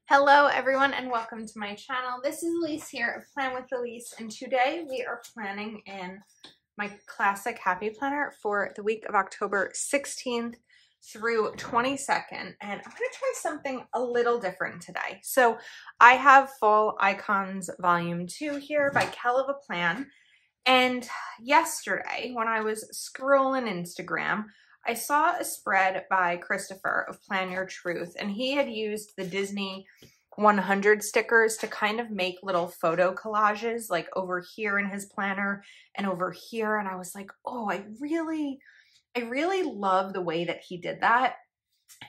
Hello everyone and welcome to my channel. This is Elise here of Plan with Elise, and today we are planning in my classic happy planner for the week of October 16th through 22nd, and I'm going to try something a little different today. So I have Fall Icons Volume 2 here by Kel of a Plan, and yesterday when I was scrolling Instagram, I saw a spread by Christopher of Plan Your Truth, and he had used the Disney 100 stickers to kind of make little photo collages, like over here in his planner and over here. And I was like, oh, I really love the way that he did that.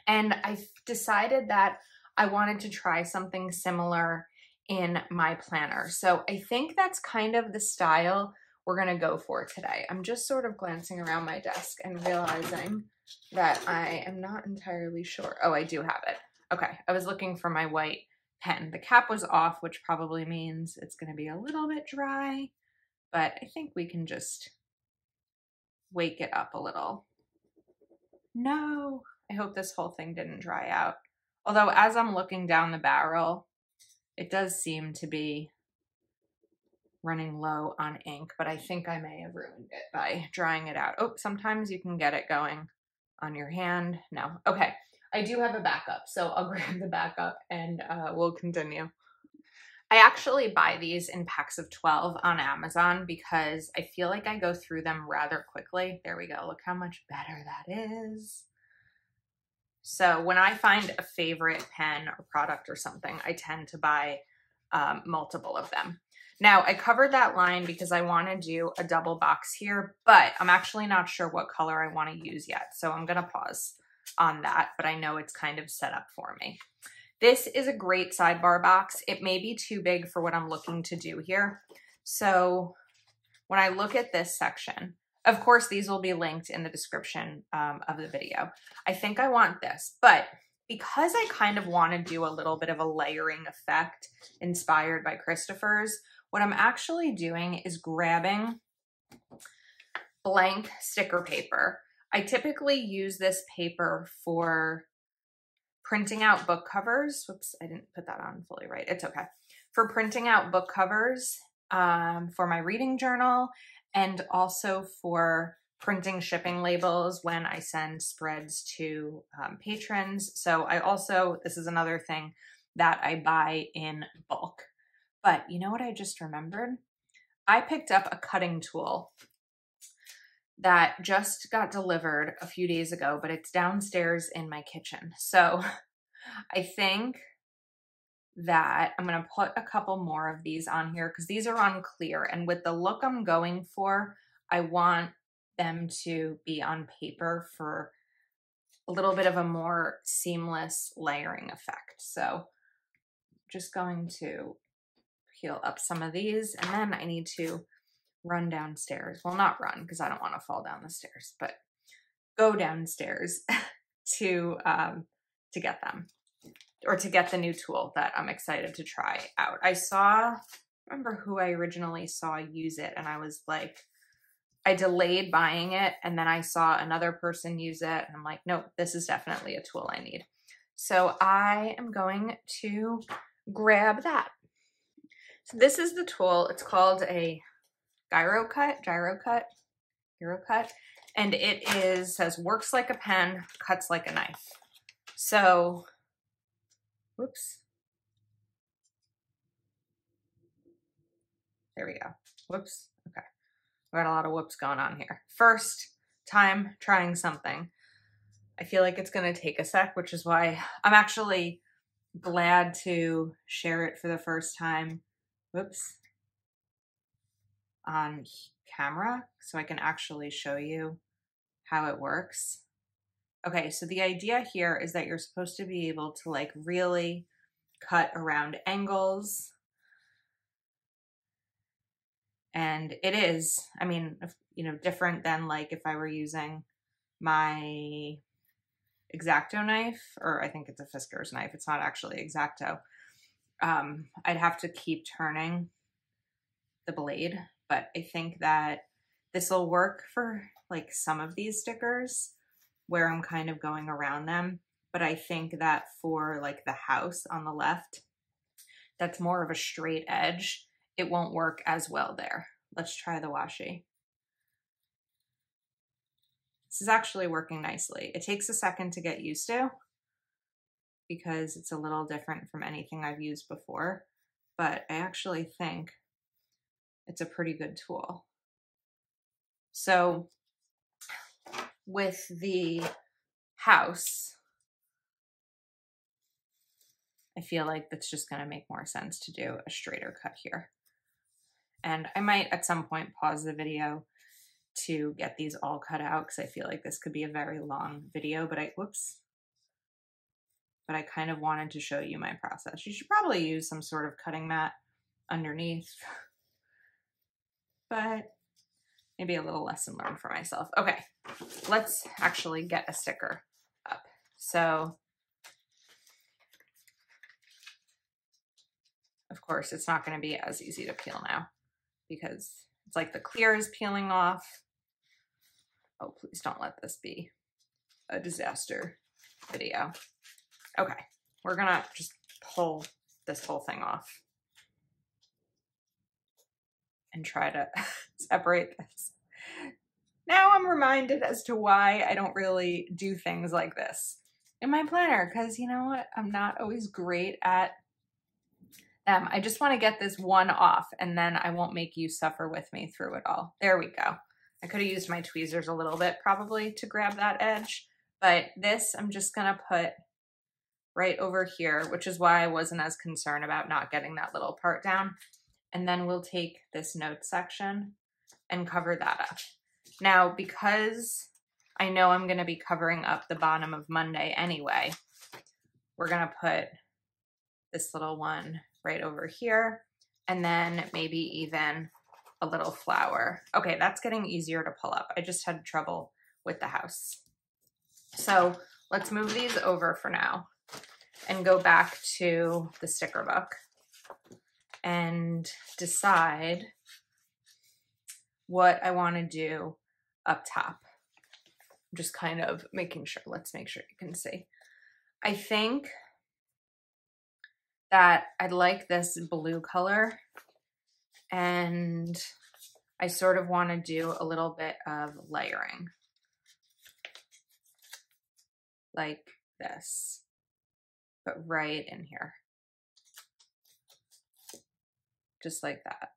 And I decided that I wanted to try something similar in my planner. So I think that's kind of the style we're gonna go for today. I'm just sort of glancing around my desk and realizing that I am not entirely sure. Oh, I do have it. Okay, I was looking for my white pen. The cap was off, which probably means it's gonna be a little bit dry, but I think we can just wake it up a little. No, I hope this whole thing didn't dry out. Although as I'm looking down the barrel, it does seem to be running low on ink, but I think I may have ruined it by drying it out. Oh, sometimes you can get it going on your hand. No. Okay. I do have a backup, so I'll grab the backup and we'll continue. I actually buy these in packs of 12 on Amazon because I feel like I go through them rather quickly. There we go. Look how much better that is. So when I find a favorite pen or product or something, I tend to buy multiple of them. Now, I covered that line because I want to do a double box here, but I'm actually not sure what color I want to use yet. So I'm going to pause on that, but I know it's kind of set up for me. This is a great sidebar box. It may be too big for what I'm looking to do here. So when I look at this section, of course, these will be linked in the description of the video. I think I want this, but because I kind of want to do a little bit of a layering effect inspired by Christopher's, what I'm actually doing is grabbing blank sticker paper. I typically use this paper for printing out book covers. Whoops, I didn't put that on fully right. It's okay. For printing out book covers for my reading journal, and also for printing shipping labels when I send spreads to patrons. So I also, this is another thing that I buy in bulk. But you know what I just remembered? I picked up a cutting tool that just got delivered a few days ago, but it's downstairs in my kitchen. So I think that I'm going to put a couple more of these on here because these are on clear, and with the look I'm going for, I want them to be on paper for a little bit of a more seamless layering effect. So just going to peel up some of these, and then I need to run downstairs. Well, not run because I don't want to fall down the stairs, but go downstairs to get them, or to get the new tool that I'm excited to try out. I remember who I originally saw use it, and I was like, I delayed buying it, and then I saw another person use it, and I'm like, nope, this is definitely a tool I need. So I am going to grab that. So this is the tool. It's called a gyro cut, and it says works like a pen, cuts like a knife. So, whoops. There we go. Whoops. Okay. We got a lot of whoops going on here. First time trying something. I feel like it's going to take a sec, which is why I'm actually glad to share it for the first time. Whoops. On camera, so I can actually show you how it works. Okay, so the idea here is that you're supposed to be able to like really cut around angles. And it is, I mean, you know, different than like if I were using my X-Acto knife, or I think it's a Fiskars knife. It's not actually X-Acto. I'd have to keep turning the blade, but I think that this will work for like some of these stickers where I'm kind of going around them. but I think that for like the house on the left, that's more of a straight edge, it won't work as well there. Let's try the washi. This is actually working nicely. It takes a second to get used to because it's a little different from anything I've used before, but I actually think it's a pretty good tool. So with the house, I feel like that's just going to make more sense to do a straighter cut here. And I might at some point pause the video to get these all cut out because I feel like this could be a very long video, but I kind of wanted to show you my process. You should probably use some sort of cutting mat underneath, but maybe a little lesson learned for myself. Okay, let's actually get a sticker up. So, of course, it's not going to be as easy to peel now because it's like the clear is peeling off. Oh, please don't let this be a disaster video. Okay, we're gonna just pull this whole thing off and try to separate this. Now I'm reminded as to why I don't really do things like this in my planner, because you know what? I'm not always great at them. I just want to get this one off and then I won't make you suffer with me through it all. There we go. I could have used my tweezers a little bit probably to grab that edge, but this I'm just gonna put right over here, which is why I wasn't as concerned about not getting that little part down. And then we'll take this notes section and cover that up. Now, because I know I'm gonna be covering up the bottom of Monday anyway, we're gonna put this little one right over here, and then maybe even a little flower. Okay, that's getting easier to pull up. I just had trouble with the house. So let's move these over for now and go back to the sticker book and decide what I want to do up top. I'm just kind of making sure, let's make sure you can see. I think that I'd like this blue color, and I sort of want to do a little bit of layering like this, but right in here, just like that.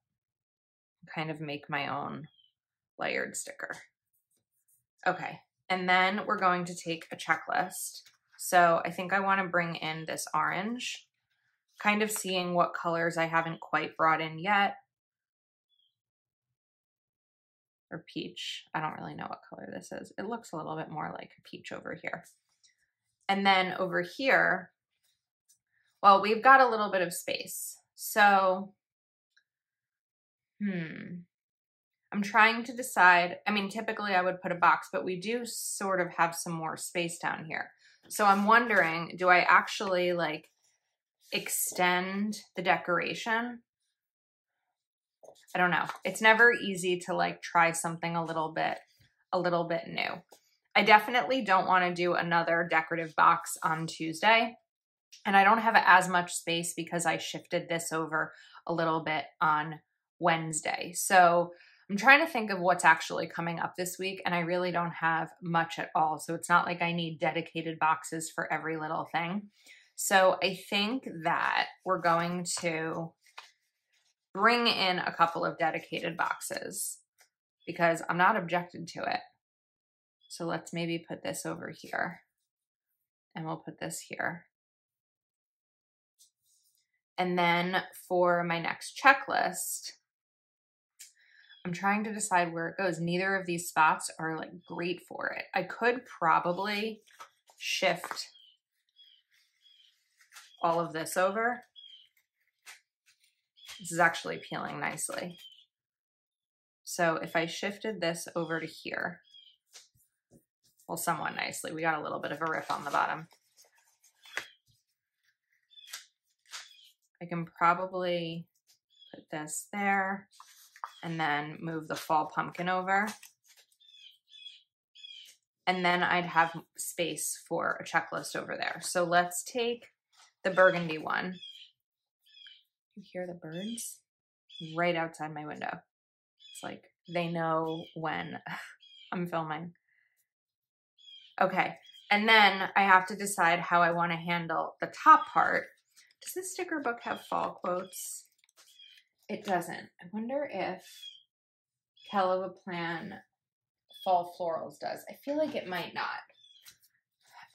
Kind of make my own layered sticker. Okay, and then we're going to take a checklist. So I think I want to bring in this orange, kind of seeing what colors I haven't quite brought in yet. Or peach. I don't really know what color this is. It looks a little bit more like a peach over here. And then over here, well, we've got a little bit of space. So, I'm trying to decide. I mean, typically I would put a box, but we do sort of have some more space down here. So I'm wondering, do I actually like extend the decoration? I don't know. It's never easy to like try something a little bit new. I definitely don't want to do another decorative box on Tuesday. And I don't have as much space because I shifted this over a little bit on Wednesday. So I'm trying to think of what's actually coming up this week, and I really don't have much at all. So it's not like I need dedicated boxes for every little thing. So I think that we're going to bring in a couple of dedicated boxes because I'm not objected to it. So let's maybe put this over here, and we'll put this here. And then for my next checklist, I'm trying to decide where it goes. Neither of these spots are like great for it. I could probably shift all of this over. This is actually peeling nicely. So if I shifted this over to here, well, somewhat nicely. We got a little bit of a rip on the bottom. I can probably put this there and then move the fall pumpkin over. and then I'd have space for a checklist over there. So let's take the burgundy one. You hear the birds right outside my window. It's like they know when I'm filming. Okay, and then I have to decide how I want to handle the top part. Does this sticker book have fall quotes? It doesn't. I wonder if Kell of a Plan Fall Florals does. I feel like it might not.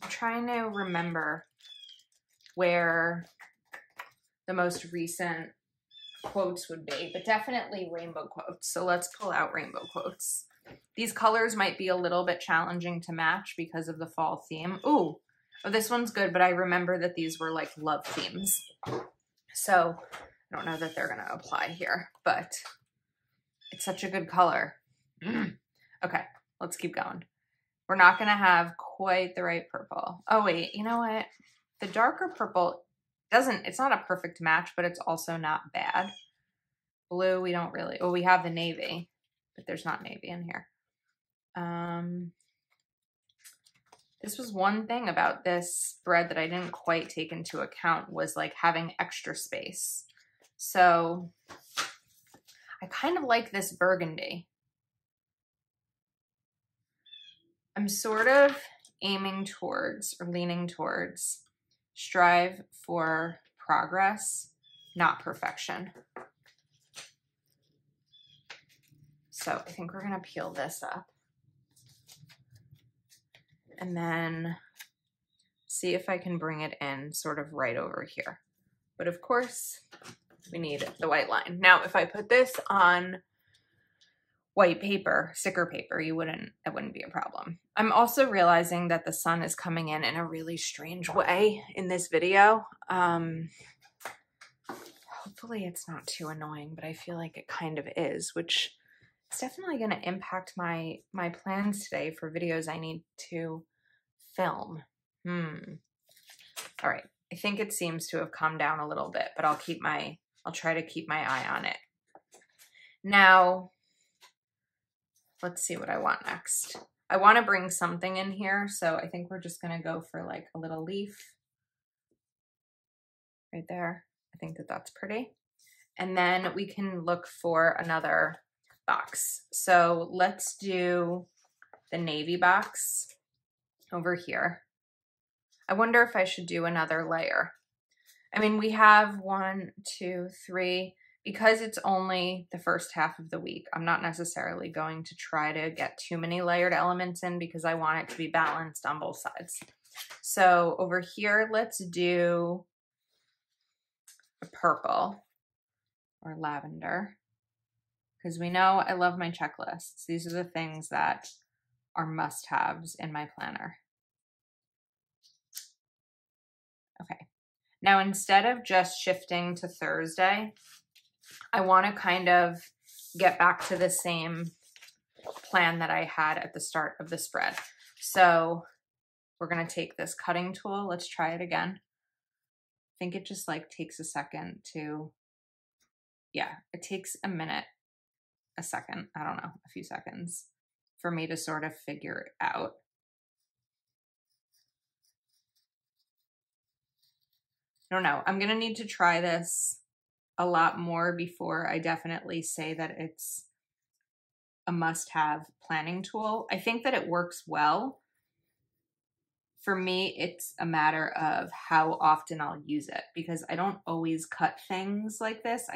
I'm trying to remember where the most recent quotes would be, but definitely rainbow quotes. So let's pull out rainbow quotes. These colors might be a little bit challenging to match because of the fall theme. Ooh, oh, this one's good, but I remember that these were like love themes. So I don't know that they're gonna apply here, but it's such a good color. Okay, let's keep going. We're not gonna have quite the right purple. Oh wait, you know what? The darker purple it's not a perfect match, but it's also not bad. Blue, we don't really, oh, we have the navy, but there's not navy in here. This was one thing about this spread that I didn't quite take into account was like having extra space. So I kind of like this burgundy. I'm sort of aiming towards or leaning towards strive for progress, not perfection. So I think we're gonna peel this up and then see if I can bring it in sort of right over here. But of course, we need the white line. Now, if I put this on white paper, sticker paper, it wouldn't be a problem. I'm also realizing that the sun is coming in a really strange way in this video. Hopefully it's not too annoying, but I feel like it kind of is, which is definitely going to impact my plans today for videos I need to film. All right. I think it seems to have calmed down a little bit, but I'll try to keep my eye on it. Now, let's see what I want next. I want to bring something in here, so I think we're just going to go for like a little leaf right there. I think that that's pretty. And then we can look for another box. So let's do the navy box over here. I wonder if I should do another layer. I mean, we have 1, 2, 3. Because it's only the first half of the week, I'm not necessarily going to try to get too many layered elements in because I want it to be balanced on both sides. So over here, let's do a purple or lavender because we know I love my checklists. These are the things that are must-haves in my planner. Okay. Now, instead of just shifting to Thursday, I want to kind of get back to the same plan that I had at the start of the spread. So we're going to take this cutting tool. Let's try it again. I think it just like takes a second to, yeah, it takes a minute, a second, I don't know, a few seconds for me to sort of figure it out. I don't know. I'm going to need to try this a lot more before I definitely say that it's a must-have planning tool. I think that it works well. For me, it's a matter of how often I'll use it because I don't always cut things like this.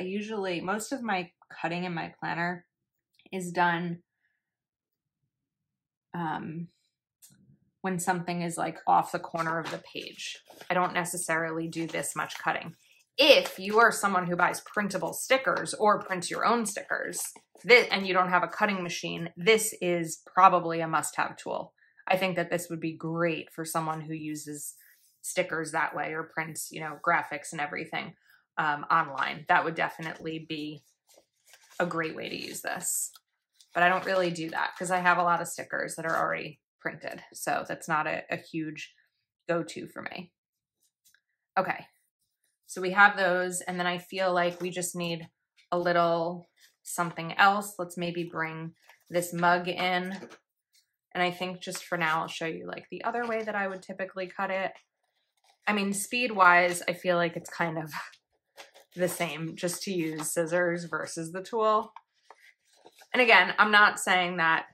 Most of my cutting in my planner is done when something is like off the corner of the page. I don't necessarily do this much cutting. If you are someone who buys printable stickers or prints your own stickers and you don't have a cutting machine, this is probably a must-have tool. I think that this would be great for someone who uses stickers that way or prints, you know, graphics and everything online. That would definitely be a great way to use this. But I don't really do that because I have a lot of stickers that are already printed. So that's not a huge go-to for me. Okay. So we have those, and then I feel like we just need a little something else. Let's maybe bring this mug in And I think just for now, I'll show you like the other way that I would typically cut it. I mean, speed wise, I feel like it's kind of the same just to use scissors versus the tool. And again, I'm not saying that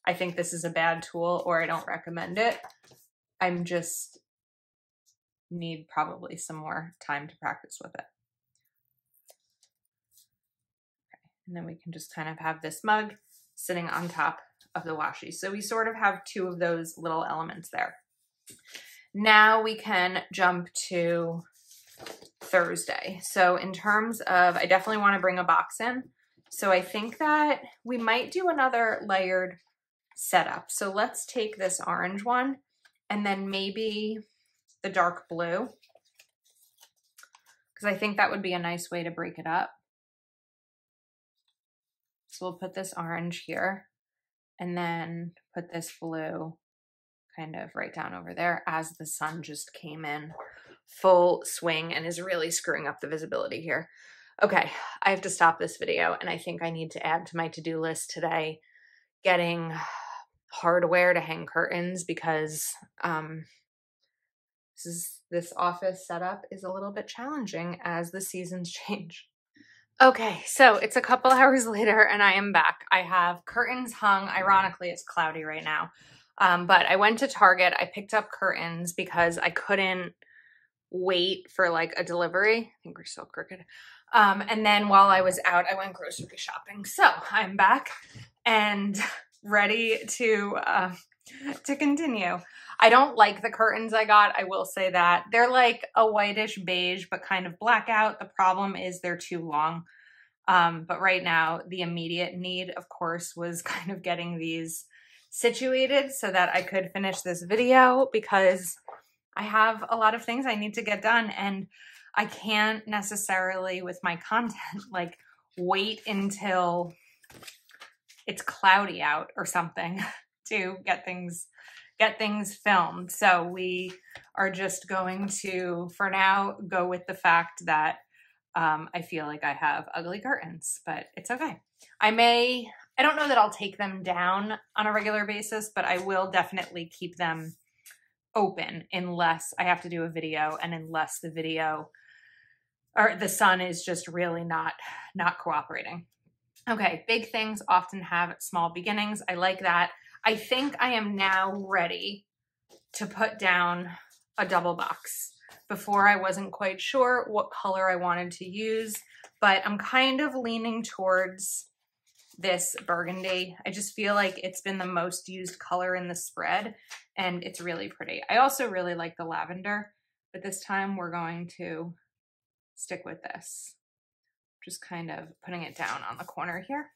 I think this is a bad tool or I don't recommend it. I'm just need probably some more time to practice with it. Okay. And then we can just kind of have this mug sitting on top of the washi. So we sort of have two of those little elements there. Now we can jump to Thursday. So in terms of, I definitely want to bring a box in. So I think that we might do another layered setup. So let's take this orange one and then maybe the dark blue, because I think that would be a nice way to break it up. So we'll put this orange here and then put this blue kind of right down over there as the sun just came in full swing and is really screwing up the visibility here. Okay, I have to stop this video and I think I need to add to my to-do list today getting hardware to hang curtains because this office setup is a little bit challenging as the seasons change. Okay, so it's a couple hours later and I am back. I have curtains hung. Ironically, it's cloudy right now. But I went to Target. I picked up curtains because I couldn't wait for like a delivery. I think we're still crooked. And then while I was out, I went grocery shopping. So I'm back and ready to continue. I don't like the curtains I got. I will say that. They're like a whitish beige, but kind of blackout. The problem is they're too long. But right now, the immediate need, of course, was kind of getting these situated so that I could finish this video because I have a lot of things I need to get done and I can't necessarily with my content like wait until it's cloudy out or something to get things filmed. So we are just going to, for now, go with the fact that I feel like I have ugly curtains, but it's okay. I don't know that I'll take them down on a regular basis, but I will definitely keep them open unless I have to do a video and unless the video or the sun is just really not cooperating. Okay, big things often have small beginnings. I like that. I think I am now ready to put down a double box. Before I wasn't quite sure what color I wanted to use, but I'm kind of leaning towards this burgundy. I just feel like it's been the most used color in the spread and it's really pretty. I also really like the lavender, but this time we're going to stick with this. Just kind of putting it down on the corner here.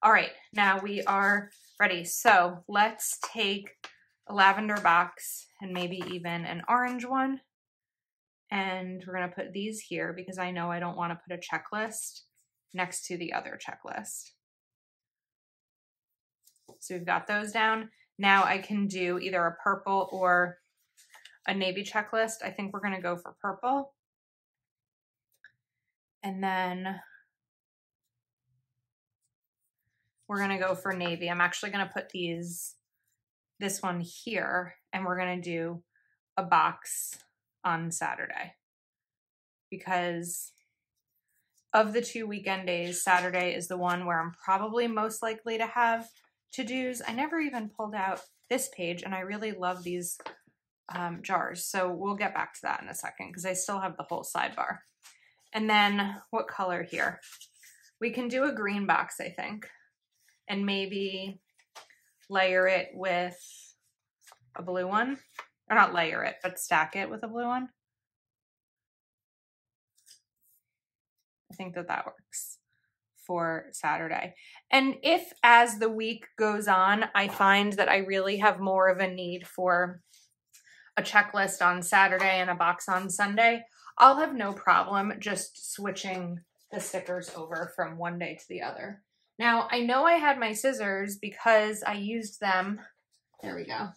All right, now we are ready. So let's take a lavender box and maybe even an orange one. And we're gonna put these here because I know I don't wanna put a checklist next to the other checklist. So we've got those down. Now I can do either a purple or a navy checklist. I think we're gonna go for purple. And then we're gonna go for navy. I'm actually gonna put this one here and we're gonna do a box on Saturday because of the 2 weekend days, Saturday is the one where I'm probably most likely to have to-dos. I never even pulled out this page and I really love these jars. So we'll get back to that in a second because I still have the whole sidebar. And then what color here? We can do a green box, I think, and maybe layer it with a blue one. Or not layer it, but stack it with a blue one. I think that works for Saturday. And if as the week goes on, I find that I really have more of a need for a checklist on Saturday and a box on Sunday, I'll have no problem just switching the stickers over from one day to the other. Now, I know I had my scissors because I used them, there we go,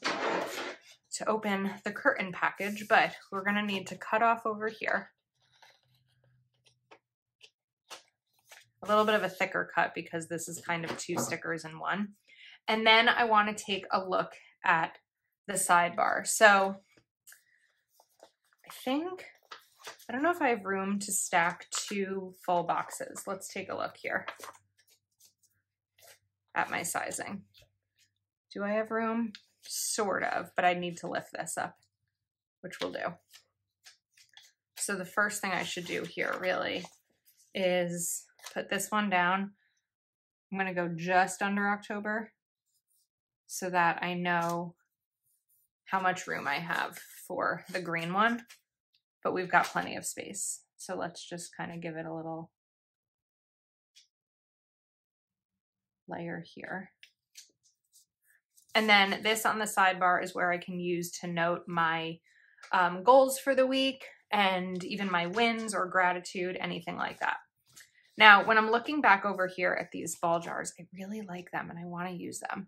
to open the curtain package, but we're gonna need to cut off over here. A little bit of a thicker cut because this is kind of 2 stickers in one. And then I want to take a look at the sidebar. So I don't know if I have room to stack 2 full boxes. Let's take a look here at my sizing. Do I have room? Sort of, but I need to lift this up, which we'll do. So the first thing I should do here really is put this one down. I'm going to go just under October so that I know how much room I have for the green one, but we've got plenty of space. So let's just kind of give it a little layer here. And then this on the sidebar is where I can use to note my goals for the week and even my wins or gratitude, anything like that. Now, when I'm looking back over here at these ball jars, I really like them and I want to use them.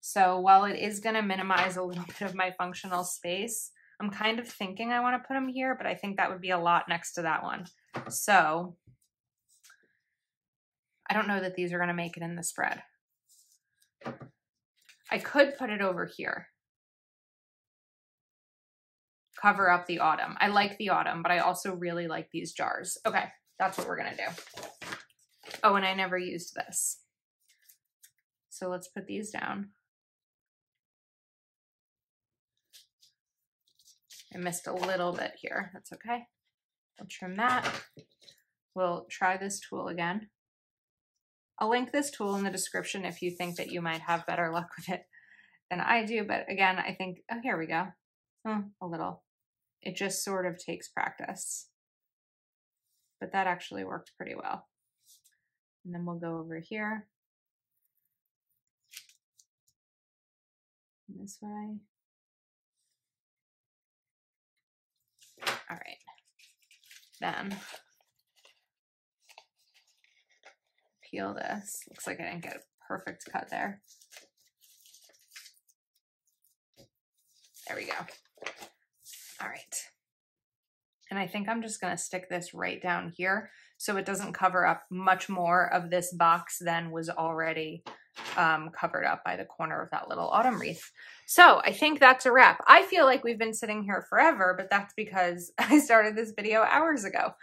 So while it is going to minimize a little bit of my functional space, I'm kind of thinking I want to put them here, but I think that would be a lot next to that one. So I don't know that these are going to make it in the spread. I could put it over here. Cover up the autumn. I like the autumn, but I also really like these jars. Okay, that's what we're going to do. Oh, and I never used this. So let's put these down. I missed a little bit here. That's okay. I'll trim that. We'll try this tool again. I'll link this tool in the description if you think that you might have better luck with it than I do. But again, I think, oh, here we go. Oh, a little. It just sort of takes practice. But that actually worked pretty well. And then we'll go over here. This way. All right. Then peel this. Looks like I didn't get a perfect cut there. There we go. All right. And I think I'm just going to stick this right down here so it doesn't cover up much more of this box than was already covered up by the corner of that little autumn wreath. So I think that's a wrap. I feel like we've been sitting here forever, but that's because I started this video hours ago.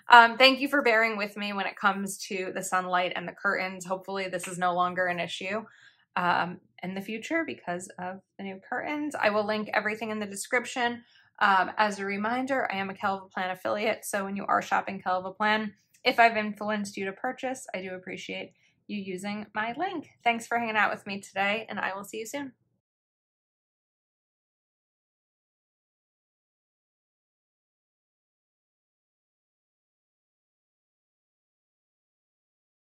Thank you for bearing with me when it comes to the sunlight and the curtains. Hopefully this is no longer an issue in the future because of the new curtains. I will link everything in the description. As a reminder, I am a Kelvaplan affiliate, so when you are shopping Kelvaplan, if I've influenced you to purchase, I do appreciate you using my link. Thanks for hanging out with me today, and I will see you soon.